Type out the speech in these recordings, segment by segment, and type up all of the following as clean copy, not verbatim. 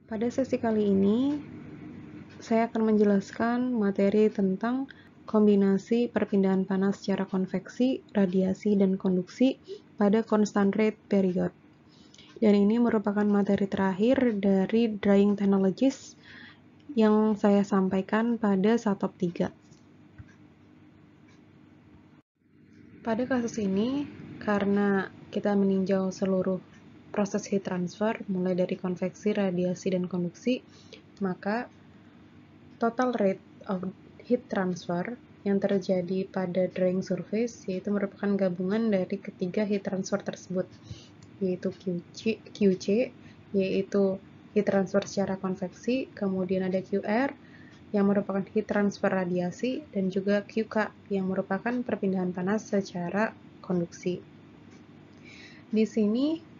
Pada sesi kali ini, saya akan menjelaskan materi tentang kombinasi perpindahan panas secara konveksi, radiasi, dan konduksi pada constant rate period. Dan ini merupakan materi terakhir dari Drying Technologies yang saya sampaikan pada SATOP 3. Pada kasus ini, karena kita meninjau seluruh proses heat transfer, mulai dari konveksi, radiasi, dan konduksi, maka total rate of heat transfer yang terjadi pada drying surface yaitu merupakan gabungan dari ketiga heat transfer tersebut, yaitu QC yaitu heat transfer secara konveksi, kemudian ada QR yang merupakan heat transfer radiasi, dan juga QK yang merupakan perpindahan panas secara konduksi. Di sini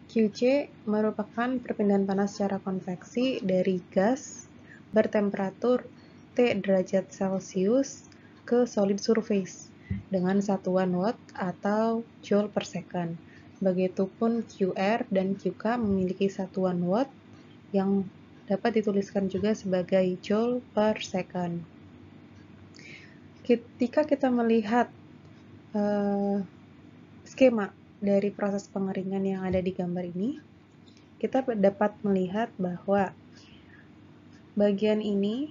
QC merupakan perpindahan panas secara konveksi dari gas bertemperatur T derajat Celcius ke solid surface dengan satuan watt atau joule per second. Begitupun QR dan QK memiliki satuan watt yang dapat dituliskan juga sebagai joule per second. Ketika kita melihat skema dari proses pengeringan yang ada di gambar ini, kita dapat melihat bahwa bagian ini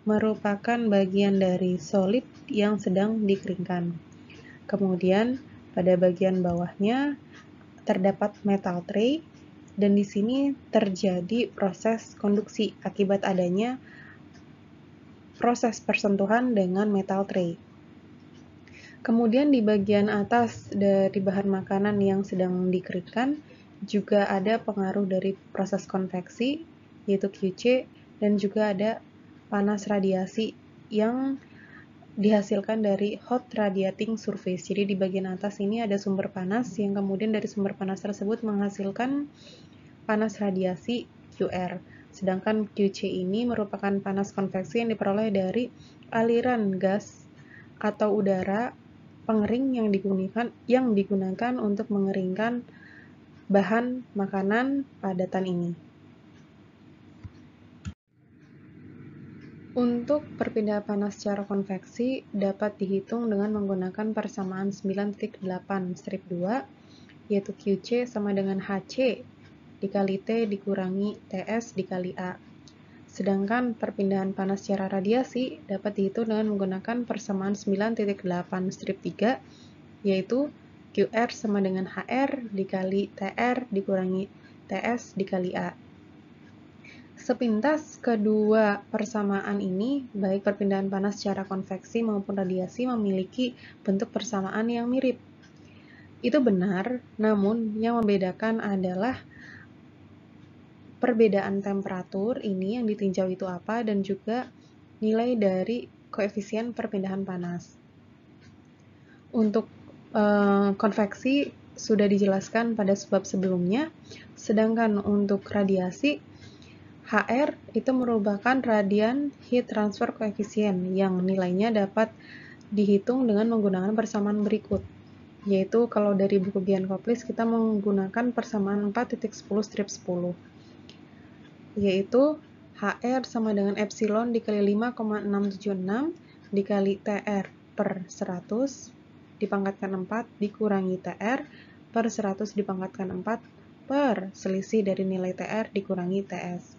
merupakan bagian dari solid yang sedang dikeringkan. Kemudian pada bagian bawahnya terdapat metal tray, dan di sini terjadi proses konduksi akibat adanya proses persentuhan dengan metal tray. Kemudian di bagian atas dari bahan makanan yang sedang dikeringkan juga ada pengaruh dari proses konveksi, yaitu QC, dan juga ada panas radiasi yang dihasilkan dari hot radiating surface. Jadi di bagian atas ini ada sumber panas yang kemudian dari sumber panas tersebut menghasilkan panas radiasi QR. Sedangkan QC ini merupakan panas konveksi yang diperoleh dari aliran gas atau udara pengering yang digunakan untuk mengeringkan bahan makanan padatan ini. Untuk perpindahan panas secara konveksi dapat dihitung dengan menggunakan persamaan 9.8/2, yaitu QC sama dengan HC dikali T dikurangi TS dikali A. Sedangkan perpindahan panas secara radiasi dapat dihitung dengan menggunakan persamaan 9.8/3, yaitu QR sama dengan HR dikali TR dikurangi TS dikali A. Sepintas kedua persamaan ini, baik perpindahan panas secara konveksi maupun radiasi, memiliki bentuk persamaan yang mirip. Itu benar, namun yang membedakan adalah perbedaan temperatur ini yang ditinjau itu apa, dan juga nilai dari koefisien perpindahan panas. Untuk konveksi sudah dijelaskan pada sebab sebelumnya, sedangkan untuk radiasi, HR itu merupakan radian heat transfer coefficient yang nilainya dapat dihitung dengan menggunakan persamaan berikut, yaitu kalau dari buku Biancoplis kita menggunakan persamaan 4.10/10, yaitu HR sama dengan epsilon dikali 5,676 dikali TR per 100 dipangkatkan 4 dikurangi TR per 100 dipangkatkan 4 per selisih dari nilai TR dikurangi TS.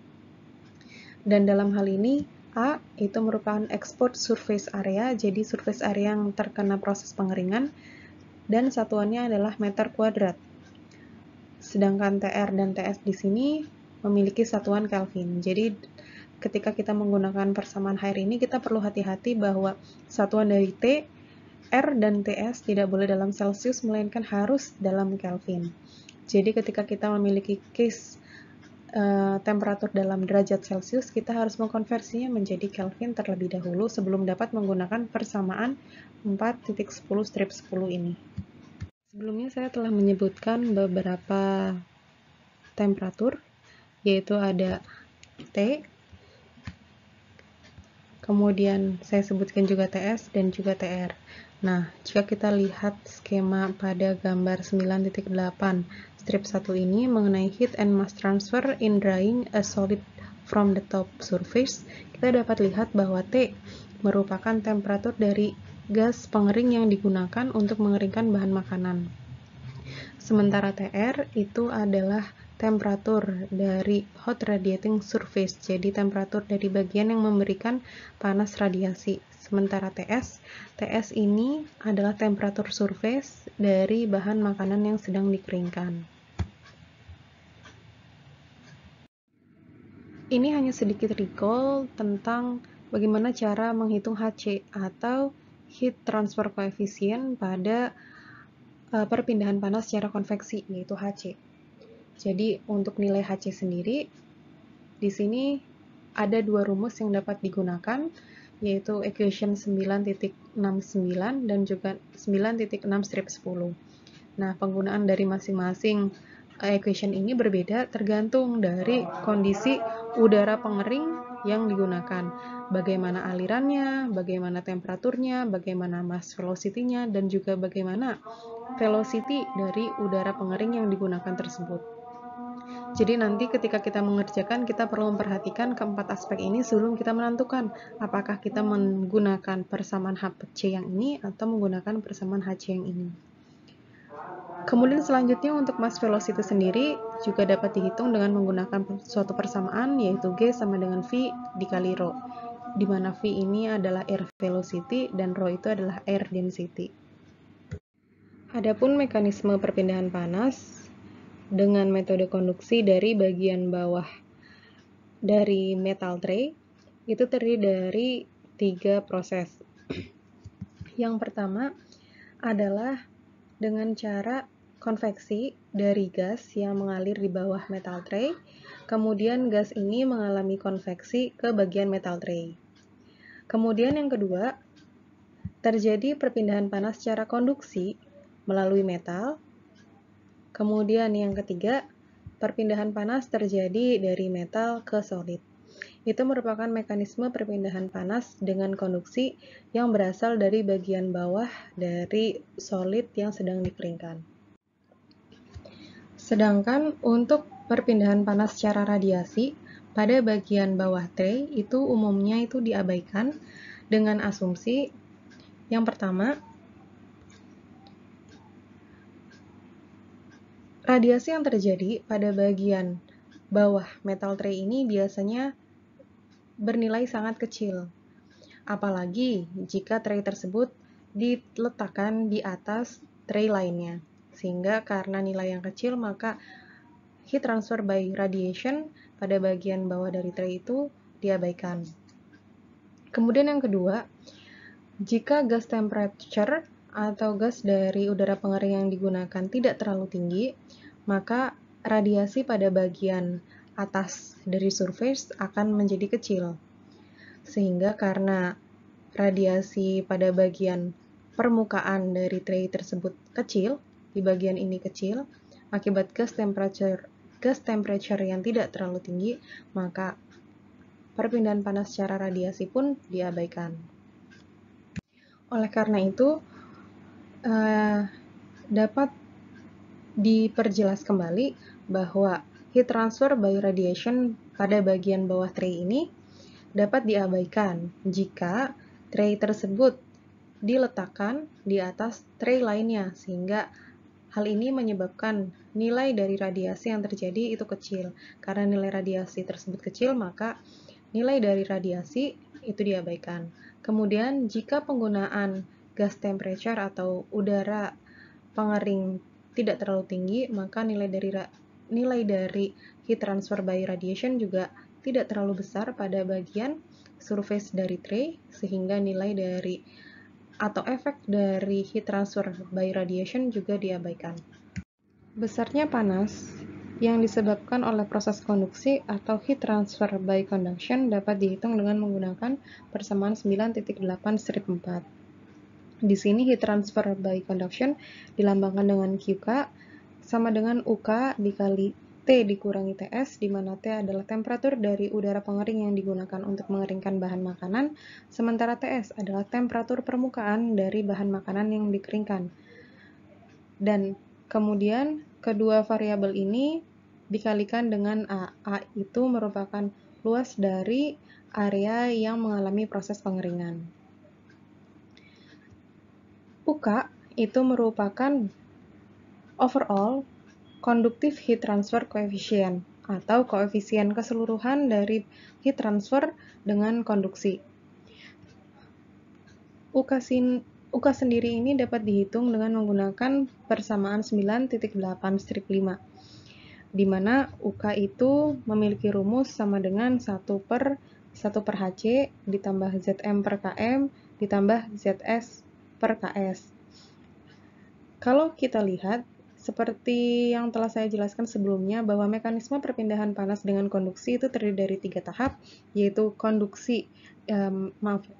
Dan dalam hal ini A itu merupakan export surface area, jadi surface area yang terkena proses pengeringan, dan satuannya adalah meter kuadrat. Sedangkan TR dan TS di sini memiliki satuan Kelvin. Jadi ketika kita menggunakan persamaan HR ini, kita perlu hati-hati bahwa satuan dari T, R, dan TS tidak boleh dalam Celsius, melainkan harus dalam Kelvin. Jadi ketika kita memiliki case temperatur dalam derajat Celsius, kita harus mengkonversinya menjadi Kelvin terlebih dahulu sebelum dapat menggunakan persamaan 4.10/10 ini. Sebelumnya saya telah menyebutkan beberapa temperatur, yaitu ada T, kemudian saya sebutkan juga TS dan juga TR. Nah, jika kita lihat skema pada gambar 9.8 strip 1 ini mengenai heat and mass transfer in drying a solid from the top surface, kita dapat lihat bahwa T merupakan temperatur dari gas pengering yang digunakan untuk mengeringkan bahan makanan. Sementara TR itu adalah temperatur dari hot radiating surface, jadi temperatur dari bagian yang memberikan panas radiasi. Sementara TS ini adalah temperatur surface dari bahan makanan yang sedang dikeringkan. Ini hanya sedikit recall tentang bagaimana cara menghitung HC atau heat transfer coefficient pada perpindahan panas secara konveksi, yaitu HC. Jadi untuk nilai HC sendiri, di sini ada dua rumus yang dapat digunakan, yaitu equation 9.69 dan juga 9.6-10. Nah, penggunaan dari masing-masing equation ini berbeda tergantung dari kondisi udara pengering yang digunakan. Bagaimana alirannya, bagaimana temperaturnya, bagaimana mass velocity-nya, dan juga bagaimana velocity dari udara pengering yang digunakan tersebut. Jadi nanti ketika kita mengerjakan, kita perlu memperhatikan keempat aspek ini sebelum kita menentukan apakah kita menggunakan persamaan HC yang ini atau menggunakan persamaan HC yang ini. Kemudian selanjutnya untuk mass velocity sendiri juga dapat dihitung dengan menggunakan suatu persamaan, yaitu G sama dengan V dikali Rho, di mana V ini adalah air velocity dan Rho itu adalah air density. Adapun mekanisme perpindahan panas dengan metode konduksi dari bagian bawah dari metal tray itu terdiri dari 3 proses. Yang pertama adalah dengan cara konveksi dari gas yang mengalir di bawah metal tray, kemudian gas ini mengalami konveksi ke bagian metal tray. Kemudian yang kedua, terjadi perpindahan panas secara konduksi melalui metal. Kemudian yang ketiga, perpindahan panas terjadi dari metal ke solid. Itu merupakan mekanisme perpindahan panas dengan konduksi yang berasal dari bagian bawah dari solid yang sedang dikeringkan. Sedangkan untuk perpindahan panas secara radiasi, pada bagian bawah tray itu umumnya itu diabaikan dengan asumsi yang pertama, radiasi yang terjadi pada bagian bawah metal tray ini biasanya bernilai sangat kecil, apalagi jika tray tersebut diletakkan di atas tray lainnya. Sehingga karena nilai yang kecil, maka heat transfer by radiation pada bagian bawah dari tray itu diabaikan. Kemudian yang kedua, jika gas temperature atau gas dari udara pengering yang digunakan tidak terlalu tinggi, maka radiasi pada bagian atas dari surface akan menjadi kecil. Sehingga karena radiasi pada bagian permukaan dari tray tersebut kecil, di bagian ini kecil, akibat gas temperature yang tidak terlalu tinggi, maka perpindahan panas secara radiasi pun diabaikan. Oleh karena itu, dapat diperjelas kembali bahwa heat transfer by radiation pada bagian bawah tray ini dapat diabaikan jika tray tersebut diletakkan di atas tray lainnya, sehingga hal ini menyebabkan nilai dari radiasi yang terjadi itu kecil. Karena nilai radiasi tersebut kecil, maka nilai dari radiasi itu diabaikan. Kemudian, jika penggunaan gas temperature atau udara pengering tidak terlalu tinggi, maka nilai dari heat transfer by radiation juga tidak terlalu besar pada bagian surface dari tray, sehingga nilai dari atau efek dari heat transfer by radiation juga diabaikan. Besarnya panas yang disebabkan oleh proses konduksi atau heat transfer by conduction dapat dihitung dengan menggunakan persamaan 9.8-4. Di sini heat transfer by conduction dilambangkan dengan QK sama dengan UK dikali T dikurangi TS, di mana T adalah temperatur dari udara pengering yang digunakan untuk mengeringkan bahan makanan, sementara TS adalah temperatur permukaan dari bahan makanan yang dikeringkan. Dan kemudian kedua variabel ini dikalikan dengan A. A itu merupakan luas dari area yang mengalami proses pengeringan. UK itu merupakan overall conductive heat transfer coefficient atau koefisien keseluruhan dari heat transfer dengan konduksi. UK sendiri ini dapat dihitung dengan menggunakan persamaan 9.8 strip 5, di mana UK itu memiliki rumus sama dengan 1/Hc ditambah Zm per Km ditambah Zs per Ks. Kalau kita lihat, seperti yang telah saya jelaskan sebelumnya, bahwa mekanisme perpindahan panas dengan konduksi itu terdiri dari 3 tahap, yaitu konduksi,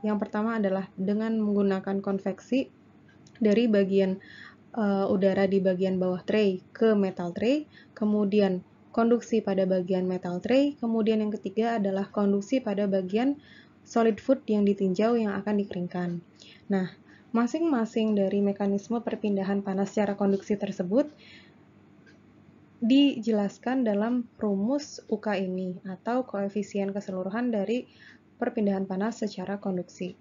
yang pertama adalah dengan menggunakan konveksi dari bagian udara di bagian bawah tray ke metal tray, kemudian konduksi pada bagian metal tray, kemudian yang ketiga adalah konduksi pada bagian solid food yang ditinjau yang akan dikeringkan. Nah, masing-masing dari mekanisme perpindahan panas secara konduksi tersebut dijelaskan dalam rumus UK ini atau koefisien keseluruhan dari perpindahan panas secara konduksi.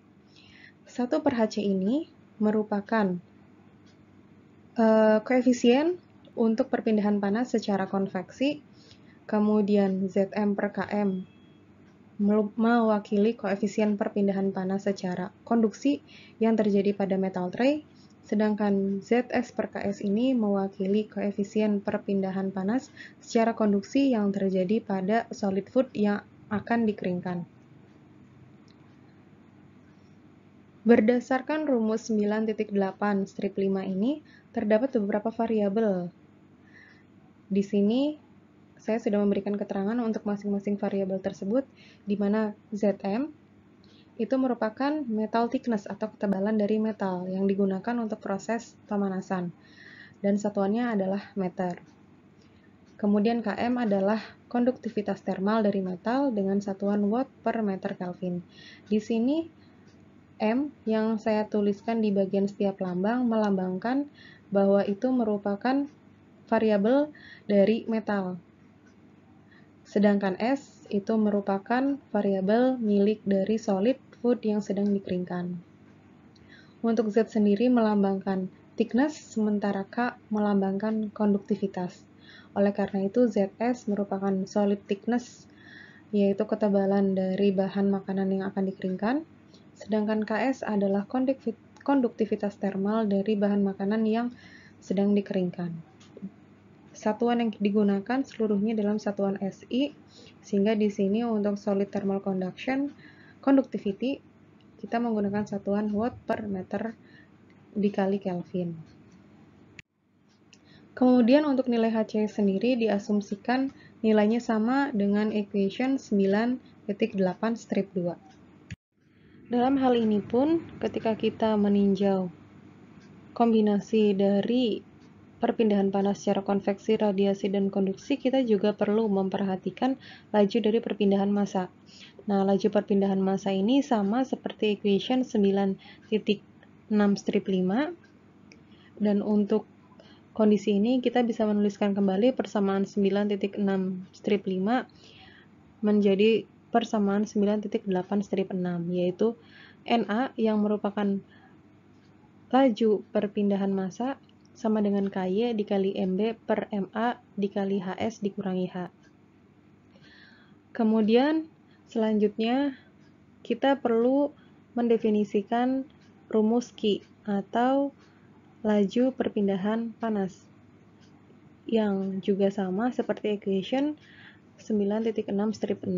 1/Hc ini merupakan koefisien untuk perpindahan panas secara konveksi, kemudian Zm per Km mewakili koefisien perpindahan panas secara konduksi yang terjadi pada metal tray, sedangkan Zs per Ks ini mewakili koefisien perpindahan panas secara konduksi yang terjadi pada solid food yang akan dikeringkan. Berdasarkan rumus 9.8 strip 5 ini, terdapat beberapa variabel. Di sini saya sudah memberikan keterangan untuk masing-masing variabel tersebut, di mana Zm itu merupakan metal thickness atau ketebalan dari metal yang digunakan untuk proses pemanasan, dan satuannya adalah meter. Kemudian Km adalah konduktivitas termal dari metal dengan satuan watt per meter Kelvin. Di sini M yang saya tuliskan di bagian setiap lambang melambangkan bahwa itu merupakan variabel dari metal. Sedangkan S itu merupakan variabel milik dari solid food yang sedang dikeringkan. Untuk Z sendiri melambangkan thickness, sementara K melambangkan konduktivitas. Oleh karena itu, Zs merupakan solid thickness, yaitu ketebalan dari bahan makanan yang akan dikeringkan, sedangkan Ks adalah konduktivitas termal dari bahan makanan yang sedang dikeringkan. Satuan yang digunakan seluruhnya dalam satuan SI, sehingga di sini untuk solid thermal conductivity kita menggunakan satuan watt per meter dikali Kelvin. Kemudian untuk nilai Hc sendiri diasumsikan nilainya sama dengan equation 9.8 strip 2. Dalam hal ini pun, ketika kita meninjau kombinasi dari perpindahan panas secara konveksi, radiasi, dan konduksi, kita juga perlu memperhatikan laju dari perpindahan massa. Nah, laju perpindahan massa ini sama seperti equation 9.6 strip 5, dan untuk kondisi ini kita bisa menuliskan kembali persamaan 9.6 strip 5 menjadi persamaan 9.8 strip 6, yaitu Na yang merupakan laju perpindahan massa sama dengan Ky dikali Mb per Ma dikali Hs dikurangi H. Kemudian selanjutnya kita perlu mendefinisikan rumus Q atau laju perpindahan panas yang juga sama seperti equation 9.6 strip 6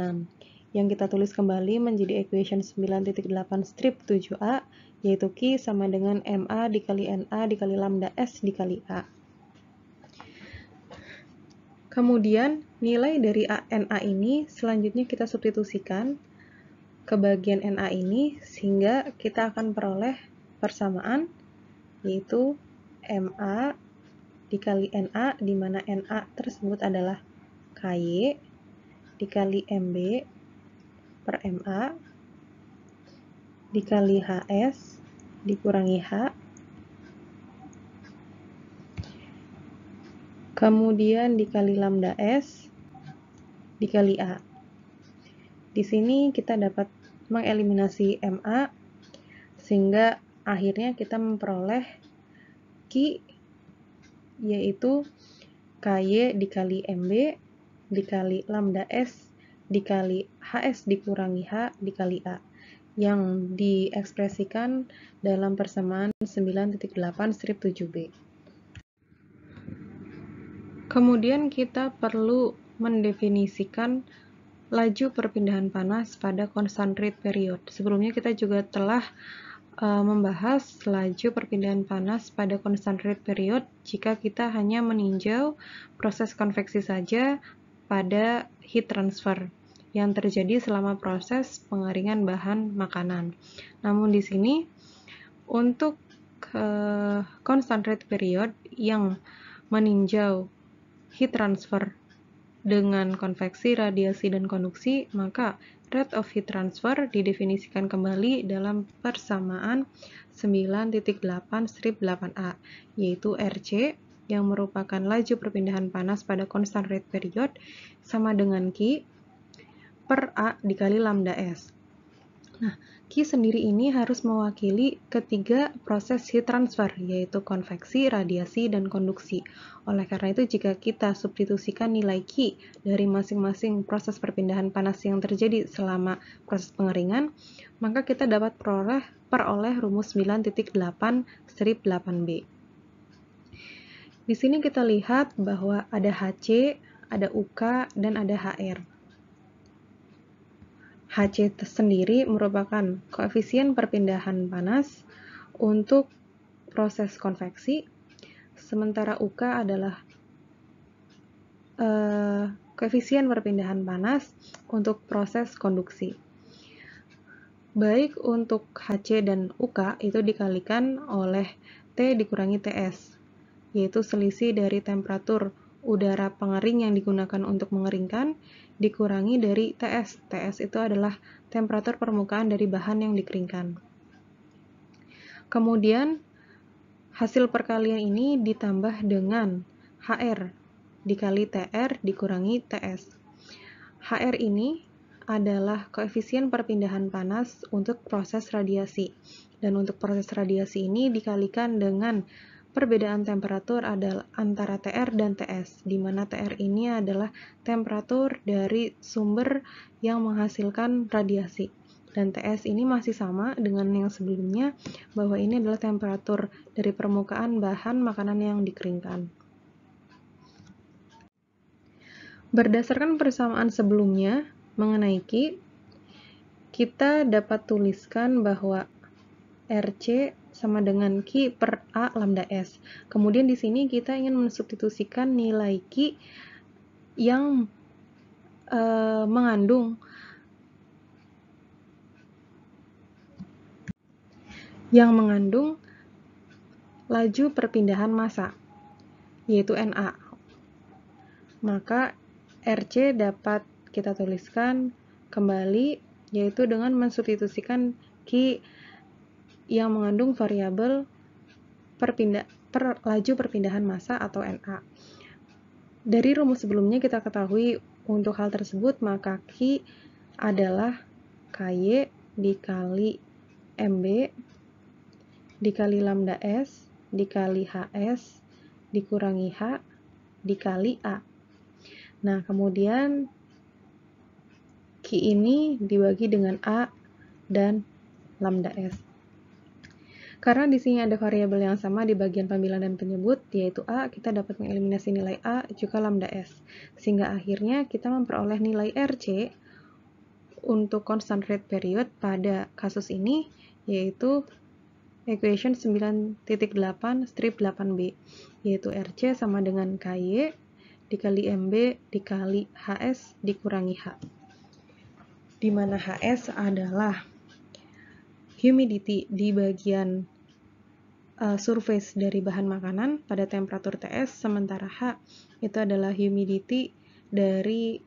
yang kita tulis kembali menjadi equation 9.8 strip 7a, yaitu Q sama dengan Ma dikali Na dikali lambda S dikali A. Kemudian nilai dari Na ini selanjutnya kita substitusikan ke bagian Na ini, sehingga kita akan peroleh persamaan yaitu Ma dikali Na, di mana Na tersebut adalah Ky dikali Mb per Ma dikali Hs dikurangi H. kemudian dikali lambda S, dikali A. Di sini kita dapat mengeliminasi MA, sehingga akhirnya kita memperoleh Q, yaitu KY dikali MB, dikali lambda S, dikali HS dikurangi H, dikali A, yang diekspresikan dalam persamaan 9.8-7b. Kemudian kita perlu mendefinisikan laju perpindahan panas pada constant rate period. Sebelumnya kita juga telah membahas laju perpindahan panas pada constant rate period jika kita hanya meninjau proses konveksi saja pada heat transfer yang terjadi selama proses pengeringan bahan makanan. Namun di sini untuk constant rate period yang meninjau heat transfer dengan konveksi, radiasi, dan konduksi, maka rate of heat transfer didefinisikan kembali dalam persamaan 9.8-8a, yaitu RC yang merupakan laju perpindahan panas pada constant rate period sama dengan Q per A dikali lambda S. Nah, Q sendiri ini harus mewakili ketiga proses heat transfer, yaitu konveksi, radiasi, dan konduksi. Oleh karena itu, jika kita substitusikan nilai Q dari masing-masing proses perpindahan panas yang terjadi selama proses pengeringan, maka kita dapat peroleh rumus 9.8-8b. Di sini kita lihat bahwa ada HC, ada UK, dan ada HR. HC sendiri merupakan koefisien perpindahan panas untuk proses konveksi, sementara UK adalah koefisien perpindahan panas untuk proses konduksi. Baik untuk HC dan UK itu dikalikan oleh T dikurangi TS, yaitu selisih dari temperatur udara pengering yang digunakan untuk mengeringkan dikurangi dari TS. TS itu adalah temperatur permukaan dari bahan yang dikeringkan. Kemudian hasil perkalian ini ditambah dengan HR dikali TR dikurangi TS. HR ini adalah koefisien perpindahan panas untuk proses radiasi. Dan untuk proses radiasi ini dikalikan dengan perbedaan temperatur adalah antara TR dan TS, di mana TR ini adalah temperatur dari sumber yang menghasilkan radiasi. Dan TS ini masih sama dengan yang sebelumnya, bahwa ini adalah temperatur dari permukaan bahan makanan yang dikeringkan. Berdasarkan persamaan sebelumnya mengenai Q, kita dapat tuliskan bahwa RC sama dengan Q per A lambda S. Kemudian di sini kita ingin mensubstitusikan nilai Q yang mengandung laju perpindahan massa, yaitu NA. Maka RC dapat kita tuliskan kembali, yaitu dengan mensubstitusikan Q yang mengandung variabel laju perpindahan massa atau NA. Dari rumus sebelumnya kita ketahui untuk hal tersebut, maka Q adalah KY dikali MB dikali lambda S dikali HS dikurangi H dikali A. Nah, kemudian Q ini dibagi dengan A dan lambda S. Karena di sini ada variabel yang sama di bagian pambilan dan penyebut, yaitu A, kita dapat mengeliminasi nilai A juga lambda S. Sehingga akhirnya kita memperoleh nilai RC untuk constant rate period pada kasus ini, yaitu equation 9.8-8b, yaitu RC sama dengan KY dikali MB dikali HS dikurangi H, di mana HS adalah humidity di bagian surface dari bahan makanan pada temperatur TS, sementara H itu adalah humidity dari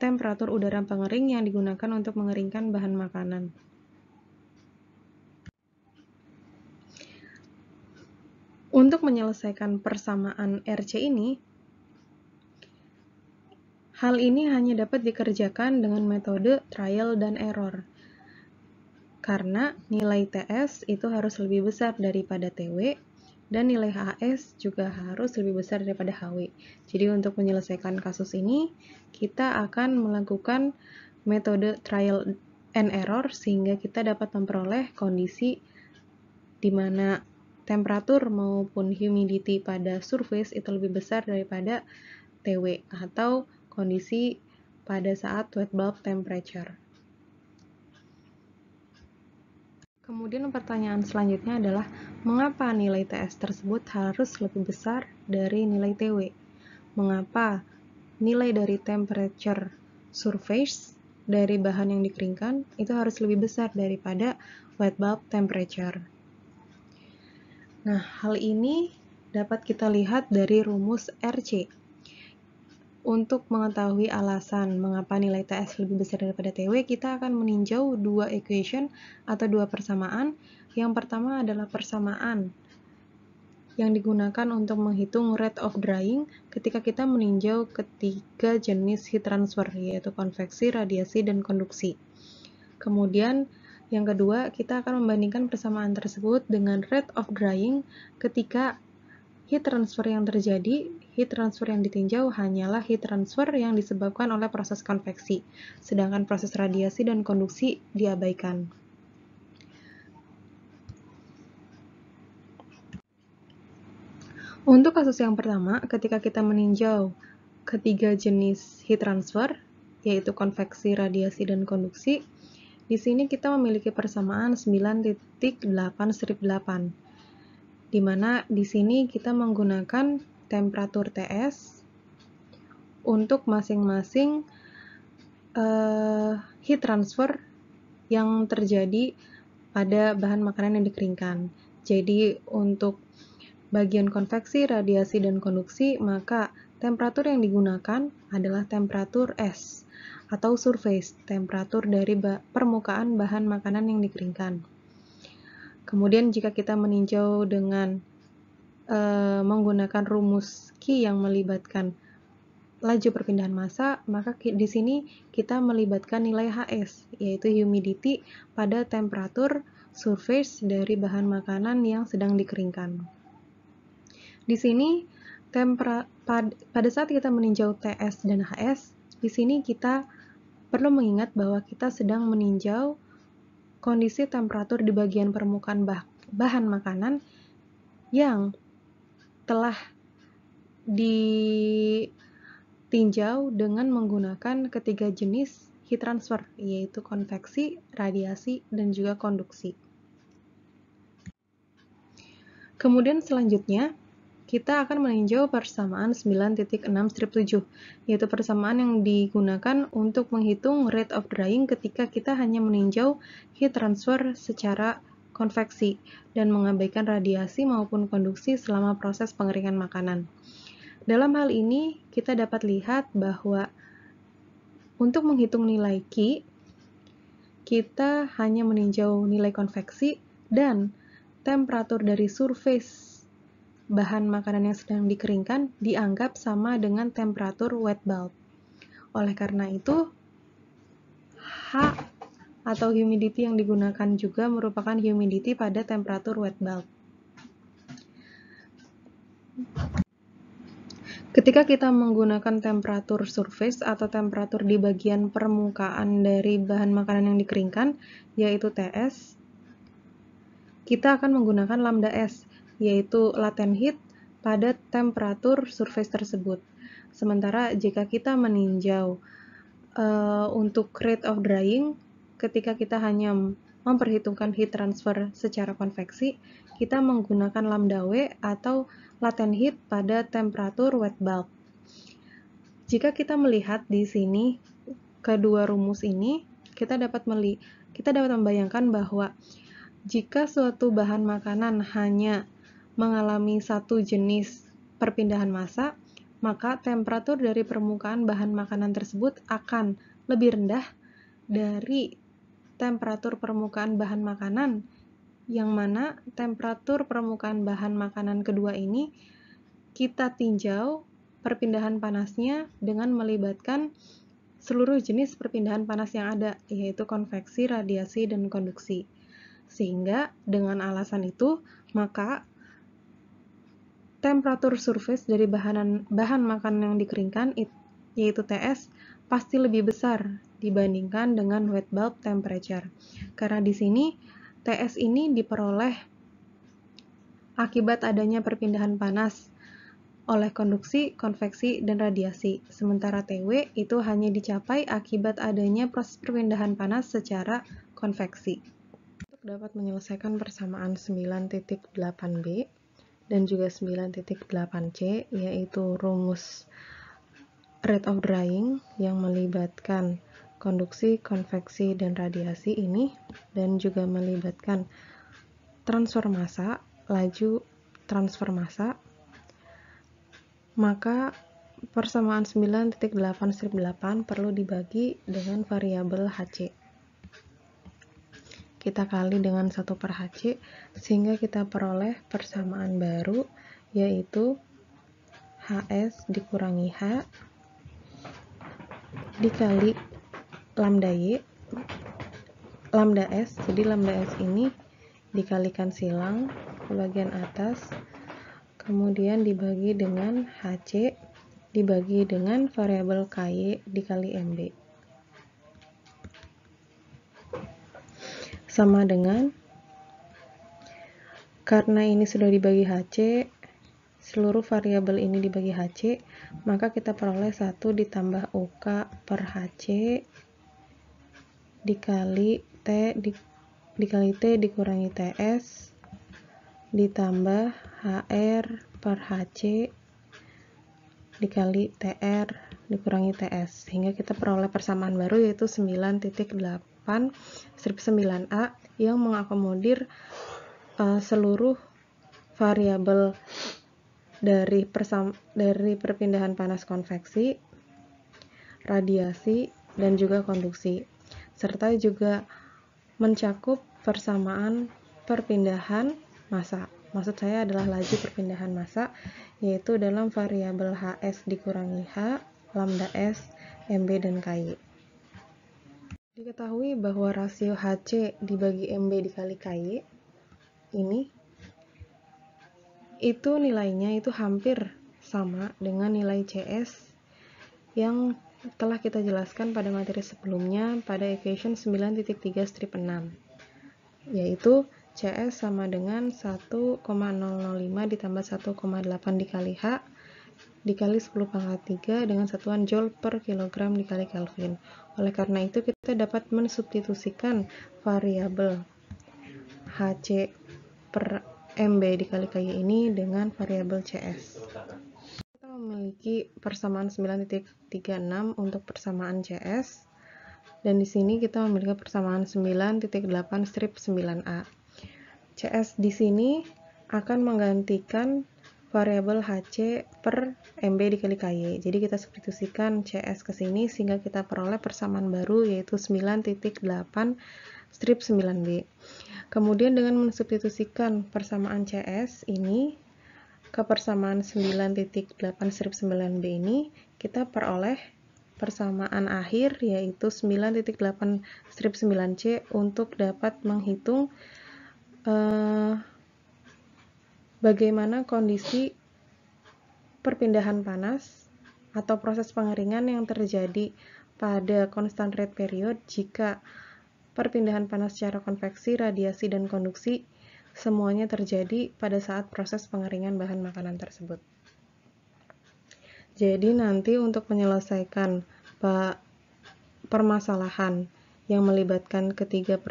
temperatur udara pengering yang digunakan untuk mengeringkan bahan makanan. Untuk menyelesaikan persamaan RC ini, Hal ini hanya dapat dikerjakan dengan metode trial dan error. Karena nilai TS itu harus lebih besar daripada TW, dan nilai HS juga harus lebih besar daripada HW. Jadi untuk menyelesaikan kasus ini, kita akan melakukan metode trial and error sehingga kita dapat memperoleh kondisi di mana temperatur maupun humidity pada surface itu lebih besar daripada TW atau kondisi pada saat wet bulb temperature. Kemudian pertanyaan selanjutnya adalah, mengapa nilai TS tersebut harus lebih besar dari nilai TW? Mengapa nilai dari temperature surface dari bahan yang dikeringkan itu harus lebih besar daripada wet bulb temperature? Nah, hal ini dapat kita lihat dari rumus RC. Untuk mengetahui alasan mengapa nilai TS lebih besar daripada TW, kita akan meninjau dua equation atau dua persamaan. Yang pertama adalah persamaan yang digunakan untuk menghitung rate of drying ketika kita meninjau ketiga jenis heat transfer, yaitu konveksi, radiasi, dan konduksi. Kemudian, yang kedua, kita akan membandingkan persamaan tersebut dengan rate of drying ketika heat transfer yang terjadi, heat transfer yang ditinjau hanyalah heat transfer yang disebabkan oleh proses konveksi, sedangkan proses radiasi dan konduksi diabaikan. Untuk kasus yang pertama, ketika kita meninjau ketiga jenis heat transfer, yaitu konveksi, radiasi, dan konduksi, di sini kita memiliki persamaan 9.8/8, di mana di sini kita menggunakan temperatur TS untuk masing-masing heat transfer yang terjadi pada bahan makanan yang dikeringkan. Jadi untuk bagian konveksi, radiasi, dan konduksi, maka temperatur yang digunakan adalah temperatur S atau surface, temperatur dari permukaan bahan makanan yang dikeringkan. Kemudian jika kita meninjau dengan menggunakan rumus Q yang melibatkan laju perpindahan massa, maka di sini kita melibatkan nilai HS, yaitu humidity pada temperatur surface dari bahan makanan yang sedang dikeringkan. Di sini pada saat kita meninjau TS dan HS, di sini kita perlu mengingat bahwa kita sedang meninjau kondisi temperatur di bagian permukaan bahan makanan yang telah ditinjau dengan menggunakan ketiga jenis heat transfer, yaitu konveksi, radiasi, dan juga konduksi. Kemudian selanjutnya, kita akan meninjau persamaan 9.6/7, yaitu persamaan yang digunakan untuk menghitung rate of drying ketika kita hanya meninjau heat transfer secara konveksi dan mengabaikan radiasi maupun konduksi selama proses pengeringan makanan. Dalam hal ini, kita dapat lihat bahwa untuk menghitung nilai Q, kita hanya meninjau nilai konveksi dan temperatur dari surface bahan makanan yang sedang dikeringkan dianggap sama dengan temperatur wet bulb. Oleh karena itu, H atau humidity yang digunakan juga merupakan humidity pada temperatur wet bulb. Ketika kita menggunakan temperatur surface atau temperatur di bagian permukaan dari bahan makanan yang dikeringkan, yaitu TS, kita akan menggunakan lambda S, yaitu latent heat pada temperatur surface tersebut. Sementara jika kita meninjau untuk rate of drying, ketika kita hanya memperhitungkan heat transfer secara konveksi, kita menggunakan lambda W atau latent heat pada temperatur wet bulb. Jika kita melihat di sini kedua rumus ini, kita dapat membayangkan bahwa jika suatu bahan makanan hanya mengalami satu jenis perpindahan massa, maka temperatur dari permukaan bahan makanan tersebut akan lebih rendah dari temperatur permukaan bahan makanan, yang mana temperatur permukaan bahan makanan kedua ini kita tinjau perpindahan panasnya dengan melibatkan seluruh jenis perpindahan panas yang ada, yaitu konveksi, radiasi, dan konduksi. Sehingga dengan alasan itu, maka temperatur surface dari bahan makanan yang dikeringkan, yaitu TS, pasti lebih besar dibandingkan dengan wet bulb temperature. Karena di sini TS ini diperoleh akibat adanya perpindahan panas oleh konduksi, konveksi, dan radiasi. Sementara TW itu hanya dicapai akibat adanya proses perpindahan panas secara konveksi. Untuk dapat menyelesaikan persamaan 9.8b dan juga 9.8c, yaitu rumus rate of drying yang melibatkan konduksi, konveksi, dan radiasi ini, dan juga melibatkan transfer massa, laju transfer massa, maka persamaan 9.8/8 perlu dibagi dengan variabel Hc. Kita kali dengan 1/Hc sehingga kita peroleh persamaan baru, yaitu Hs dikurangi H dikali lambda Y, lambda S. Jadi lambda S ini dikalikan silang ke bagian atas, kemudian dibagi dengan Hc dibagi dengan variabel Ky dikali Mb. Sama dengan, karena ini sudah dibagi Hc, seluruh variabel ini dibagi Hc, maka kita peroleh 1 ditambah UK per Hc dikali T dikurangi Ts ditambah Hr per Hc dikali Tr dikurangi Ts, sehingga kita peroleh persamaan baru yaitu 9.8/9a yang mengakomodir seluruh variabel dari perpindahan panas konveksi, radiasi, dan juga konduksi, serta juga mencakup persamaan perpindahan massa. Maksud saya adalah laju perpindahan massa, yaitu dalam variabel Hs dikurangi H, lambda S, Mb, dan Ky. Diketahui bahwa rasio Hc dibagi Mb dikali Ky ini, itu nilainya itu hampir sama dengan nilai Cs yang telah kita jelaskan pada materi sebelumnya pada equation 9.3/6, yaitu CS sama dengan 1,005 ditambah 1,8 dikali H dikali 10⁻³ dengan satuan Joule per kilogram dikali Kelvin. Oleh karena itu kita dapat mensubstitusikan variabel Hc per Mb dikali Ky ini dengan variabel Cs. Kita memiliki persamaan 9.36 untuk persamaan Cs, dan di sini kita memiliki persamaan 9.8/9a. Cs di sini akan menggantikan variabel Hc per Mb dikali Ky. Jadi kita substitusikan Cs ke sini sehingga kita peroleh persamaan baru yaitu 9.8/9b. Kemudian dengan mensubstitusikan persamaan Cs ini ke persamaan 9.8/9b ini, kita peroleh persamaan akhir yaitu 9.8/9c untuk dapat menghitung bagaimana kondisi perpindahan panas atau proses pengeringan yang terjadi pada constant rate period jika perpindahan panas secara konveksi, radiasi, dan konduksi semuanya terjadi pada saat proses pengeringan bahan makanan tersebut. Jadi nanti untuk menyelesaikan permasalahan yang melibatkan ketiga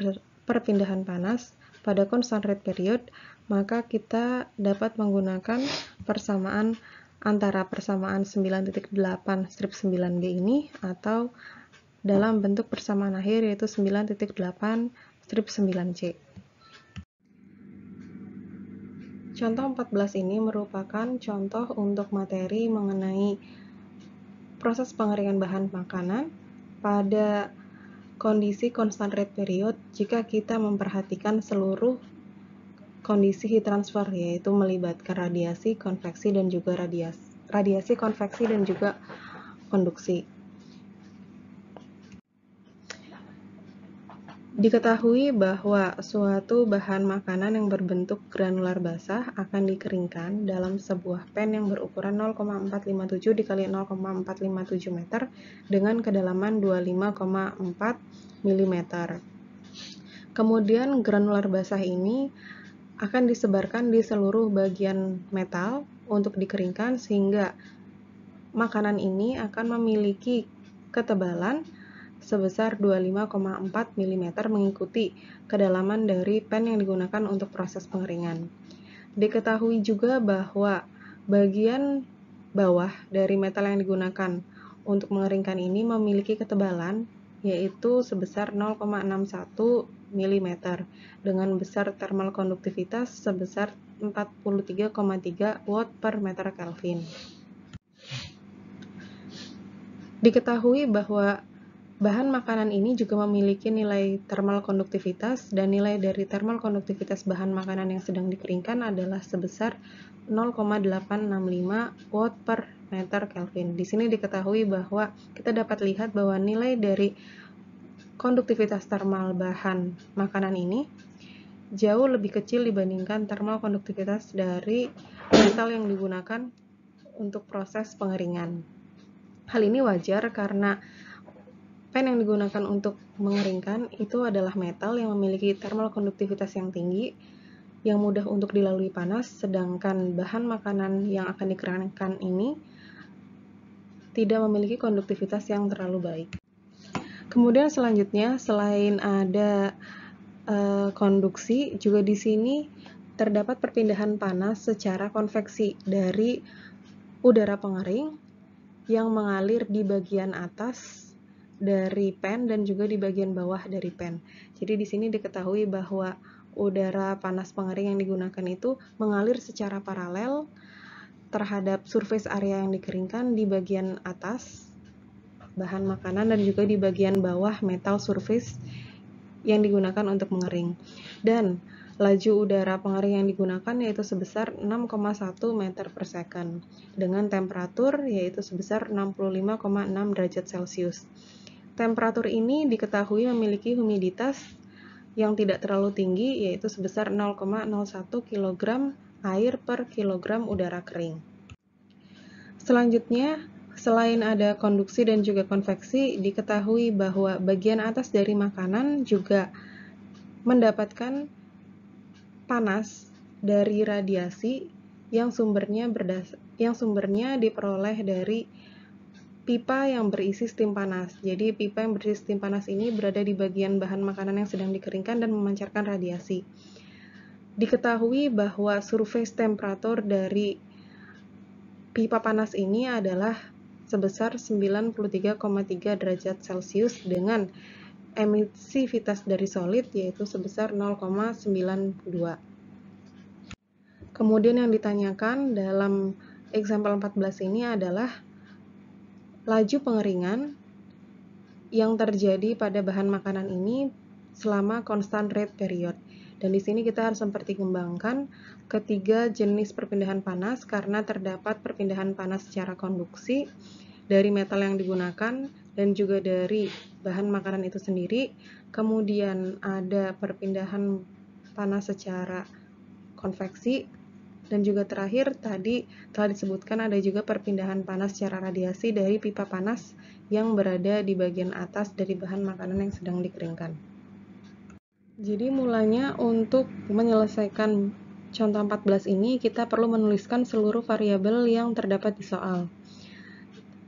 perpindahan panas pada constant rate period, maka kita dapat menggunakan persamaan antara persamaan 9.8/9b ini atau dalam bentuk persamaan akhir yaitu 9.8/9c. Contoh 14 ini merupakan contoh untuk materi mengenai proses pengeringan bahan makanan pada kondisi constant rate period jika kita memperhatikan seluruh kondisi heat transfer, yaitu melibatkan radiasi, konveksi, dan juga radiasi, konveksi, dan juga konduksi. Diketahui bahwa suatu bahan makanan yang berbentuk granular basah akan dikeringkan dalam sebuah pen yang berukuran 0,457 dikali 0,457 meter dengan kedalaman 25,4 mm. Kemudian granular basah ini akan disebarkan di seluruh bagian metal untuk dikeringkan sehingga makanan ini akan memiliki ketebalan sebesar 25,4 mm mengikuti kedalaman dari pen yang digunakan untuk proses pengeringan. Diketahui juga bahwa bagian bawah dari metal yang digunakan untuk mengeringkan ini memiliki ketebalan yaitu sebesar 0,61 mm dengan besar thermal konduktivitas sebesar 43,3 watt per meter Kelvin. Diketahui bahwa bahan makanan ini juga memiliki nilai thermal konduktivitas dan nilai dari thermal konduktivitas bahan makanan yang sedang dikeringkan adalah sebesar 0,865 watt per meter Kelvin. Di sini diketahui bahwa kita dapat lihat bahwa nilai dari konduktivitas thermal bahan makanan ini jauh lebih kecil dibandingkan thermal konduktivitas dari metal yang digunakan untuk proses pengeringan. Hal ini wajar karena pen yang digunakan untuk mengeringkan itu adalah metal yang memiliki thermal konduktivitas yang tinggi, yang mudah untuk dilalui panas, sedangkan bahan makanan yang akan dikeringkan ini tidak memiliki konduktivitas yang terlalu baik. Kemudian selanjutnya, selain ada konduksi, juga di sini terdapat perpindahan panas secara konveksi dari udara pengering yang mengalir di bagian atas dari pen dan juga di bagian bawah dari pen. Jadi di sini diketahui bahwa udara panas pengering yang digunakan itu mengalir secara paralel terhadap surface area yang dikeringkan di bagian atas bahan makanan dan juga di bagian bawah metal surface yang digunakan untuk mengering. Dan laju udara pengering yang digunakan yaitu sebesar 6,1 meter per second dengan temperatur yaitu sebesar 65,6 derajat Celcius. Temperatur ini diketahui memiliki humiditas yang tidak terlalu tinggi yaitu sebesar 0,01 kg air per kilogram udara kering. Selanjutnya, selain ada konduksi dan juga konveksi, diketahui bahwa bagian atas dari makanan juga mendapatkan panas dari radiasi yang sumbernya diperoleh dari pipa yang berisi steam panas. Jadi pipa yang berisi steam panas ini berada di bagian bahan makanan yang sedang dikeringkan dan memancarkan radiasi. Diketahui bahwa surface temperatur dari pipa panas ini adalah sebesar 93,3 derajat Celcius dengan emisivitas dari solid yaitu sebesar 0,92. Kemudian yang ditanyakan dalam example 14 ini adalah laju pengeringan yang terjadi pada bahan makanan ini selama constant rate period. Dan di sini kita harus mempertimbangkan ketiga jenis perpindahan panas karena terdapat perpindahan panas secara konduksi dari metal yang digunakan dan juga dari bahan makanan itu sendiri. Kemudian ada perpindahan panas secara konveksi. Dan juga terakhir tadi telah disebutkan ada juga perpindahan panas secara radiasi dari pipa panas yang berada di bagian atas dari bahan makanan yang sedang dikeringkan. Jadi mulanya untuk menyelesaikan contoh 14 ini kita perlu menuliskan seluruh variabel yang terdapat di soal.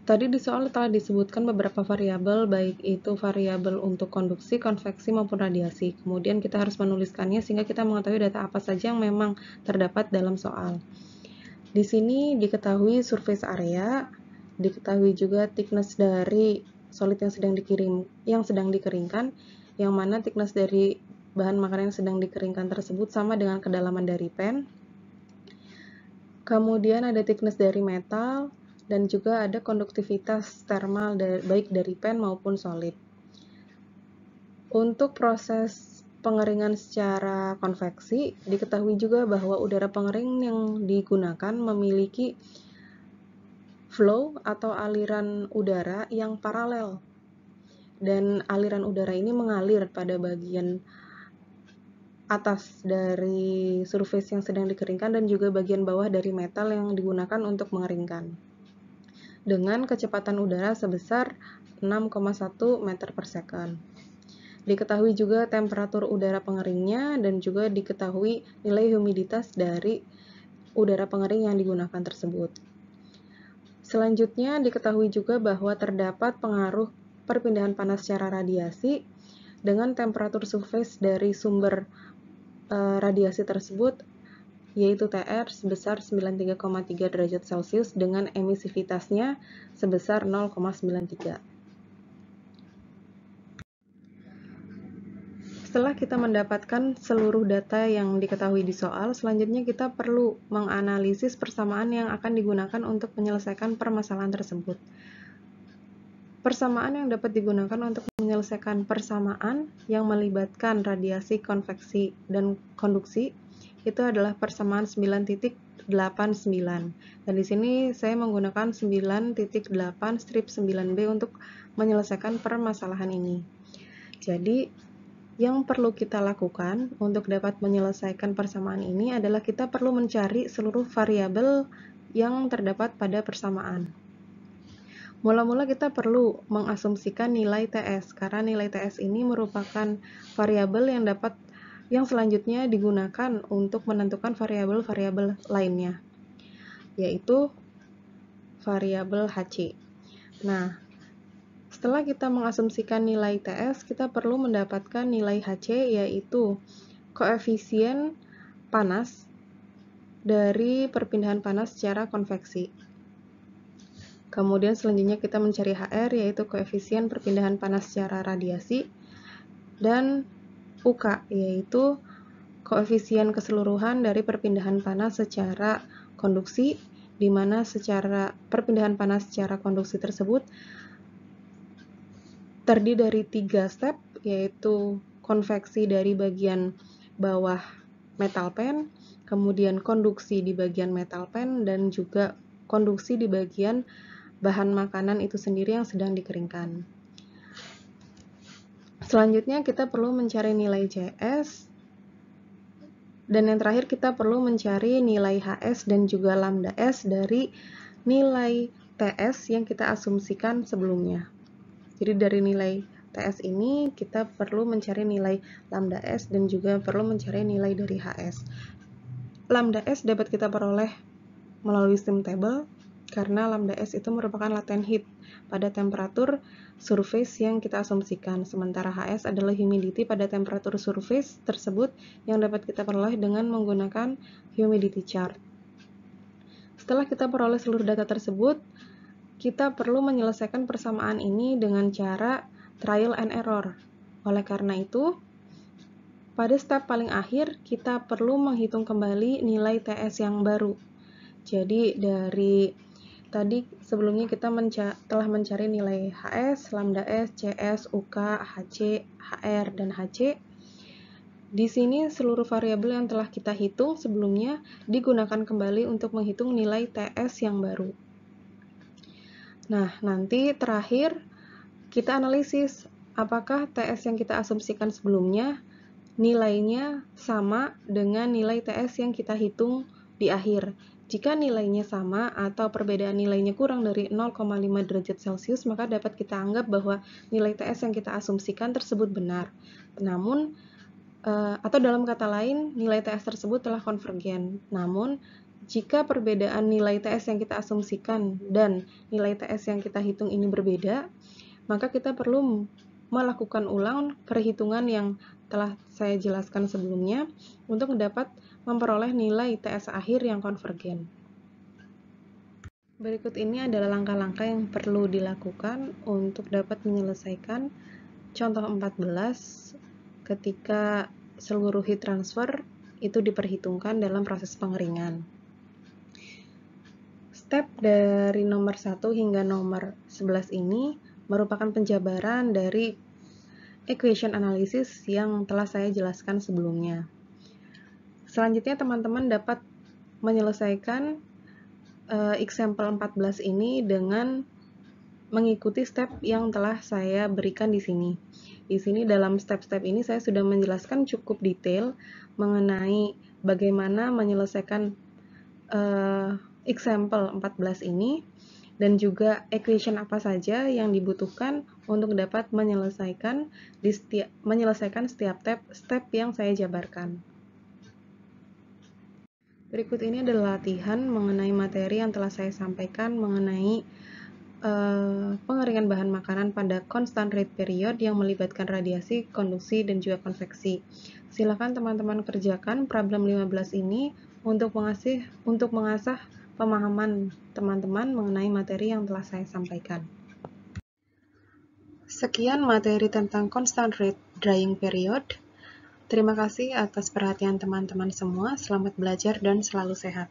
Tadi di soal telah disebutkan beberapa variabel, baik itu variabel untuk konduksi, konveksi, maupun radiasi. Kemudian kita harus menuliskannya sehingga kita mengetahui data apa saja yang memang terdapat dalam soal. Di sini diketahui surface area, diketahui juga thickness dari solid yang sedang dikeringkan, yang mana thickness dari bahan makanan yang sedang dikeringkan tersebut sama dengan kedalaman dari pen. Kemudian ada thickness dari metal, dan juga ada konduktivitas thermal baik dari pen maupun solid. Untuk proses pengeringan secara konveksi, diketahui juga bahwa udara pengering yang digunakan memiliki flow atau aliran udara yang paralel. Dan aliran udara ini mengalir pada bagian atas dari surface yang sedang dikeringkan dan juga bagian bawah dari metal yang digunakan untuk mengeringkan. Dengan kecepatan udara sebesar 6,1 meter per second. Diketahui juga temperatur udara pengeringnya dan juga diketahui nilai humiditas dari udara pengering yang digunakan tersebut. Selanjutnya diketahui juga bahwa terdapat pengaruh perpindahan panas secara radiasi dengan temperatur surface dari sumber radiasi tersebut yaitu TR sebesar 93,3 derajat Celcius dengan emisivitasnya sebesar 0,93. Setelah kita mendapatkan seluruh data yang diketahui di soal, selanjutnya kita perlu menganalisis persamaan yang akan digunakan untuk menyelesaikan permasalahan tersebut. Persamaan yang dapat digunakan untuk menyelesaikan persamaan yang melibatkan radiasi, konveksi, dan konduksi itu adalah persamaan 9.89. Dan di sini saya menggunakan 9.8 strip 9b untuk menyelesaikan permasalahan ini. Jadi, yang perlu kita lakukan untuk dapat menyelesaikan persamaan ini adalah kita perlu mencari seluruh variabel yang terdapat pada persamaan. Mula-mula kita perlu mengasumsikan nilai TS, karena nilai TS ini merupakan variabel yang selanjutnya digunakan untuk menentukan variabel-variabel lainnya, yaitu variabel HC. Nah, setelah kita mengasumsikan nilai TS, kita perlu mendapatkan nilai HC, yaitu koefisien panas dari perpindahan panas secara konveksi. Kemudian selanjutnya kita mencari HR, yaitu koefisien perpindahan panas secara radiasi, dan UK, yaitu koefisien keseluruhan dari perpindahan panas secara konduksi, di mana secara perpindahan panas secara konduksi tersebut terdiri dari 3 step, yaitu konveksi dari bagian bawah metal pen, kemudian konduksi di bagian metal pen, dan juga konduksi di bagian bahan makanan itu sendiri yang sedang dikeringkan. Selanjutnya kita perlu mencari nilai CS, dan yang terakhir kita perlu mencari nilai HS dan juga lambda S dari nilai TS yang kita asumsikan sebelumnya. Jadi dari nilai TS ini kita perlu mencari nilai lambda S dan juga perlu mencari nilai dari HS. Lambda S dapat kita peroleh melalui steam table, karena lambda S itu merupakan latent heat pada temperatur surface yang kita asumsikan, sementara HS adalah humidity pada temperatur surface tersebut yang dapat kita peroleh dengan menggunakan humidity chart. Setelah kita peroleh seluruh data tersebut, kita perlu menyelesaikan persamaan ini dengan cara trial and error. Oleh karena itu, pada step paling akhir kita perlu menghitung kembali nilai TS yang baru. Jadi dari tadi sebelumnya kita telah mencari nilai HS, lambda S, CS, UK, HC, HR, dan HC. Di sini seluruh variabel yang telah kita hitung sebelumnya digunakan kembali untuk menghitung nilai TS yang baru. Nah, nanti terakhir kita analisis apakah TS yang kita asumsikan sebelumnya nilainya sama dengan nilai TS yang kita hitung di akhir. Jika nilainya sama atau perbedaan nilainya kurang dari 0,5 derajat Celcius, maka dapat kita anggap bahwa nilai TS yang kita asumsikan tersebut benar. Namun, atau dalam kata lain, nilai TS tersebut telah konvergen. Namun, jika perbedaan nilai TS yang kita asumsikan dan nilai TS yang kita hitung ini berbeda, maka kita perlu melakukan ulang perhitungan yang telah saya jelaskan sebelumnya untuk dapat memperoleh nilai TS akhir yang konvergen. Berikut ini adalah langkah-langkah yang perlu dilakukan untuk dapat menyelesaikan contoh 14 ketika seluruh heat transfer itu diperhitungkan dalam proses pengeringan. Step dari nomor 1 hingga nomor 11 ini merupakan penjabaran dari equation analysis yang telah saya jelaskan sebelumnya. Selanjutnya teman-teman dapat menyelesaikan example 14 ini dengan mengikuti step yang telah saya berikan di sini. Di sini dalam step-step ini saya sudah menjelaskan cukup detail mengenai bagaimana menyelesaikan example 14 ini dan juga equation apa saja yang dibutuhkan untuk dapat menyelesaikan setiap step yang saya jabarkan. Berikut ini adalah latihan mengenai materi yang telah saya sampaikan mengenai pengeringan bahan makanan pada constant rate period yang melibatkan radiasi, konduksi, dan juga konveksi. Silakan teman-teman kerjakan problem 15 ini untuk mengasah pemahaman teman-teman mengenai materi yang telah saya sampaikan. Sekian materi tentang constant rate drying period. Terima kasih atas perhatian teman-teman semua. Selamat belajar dan selalu sehat.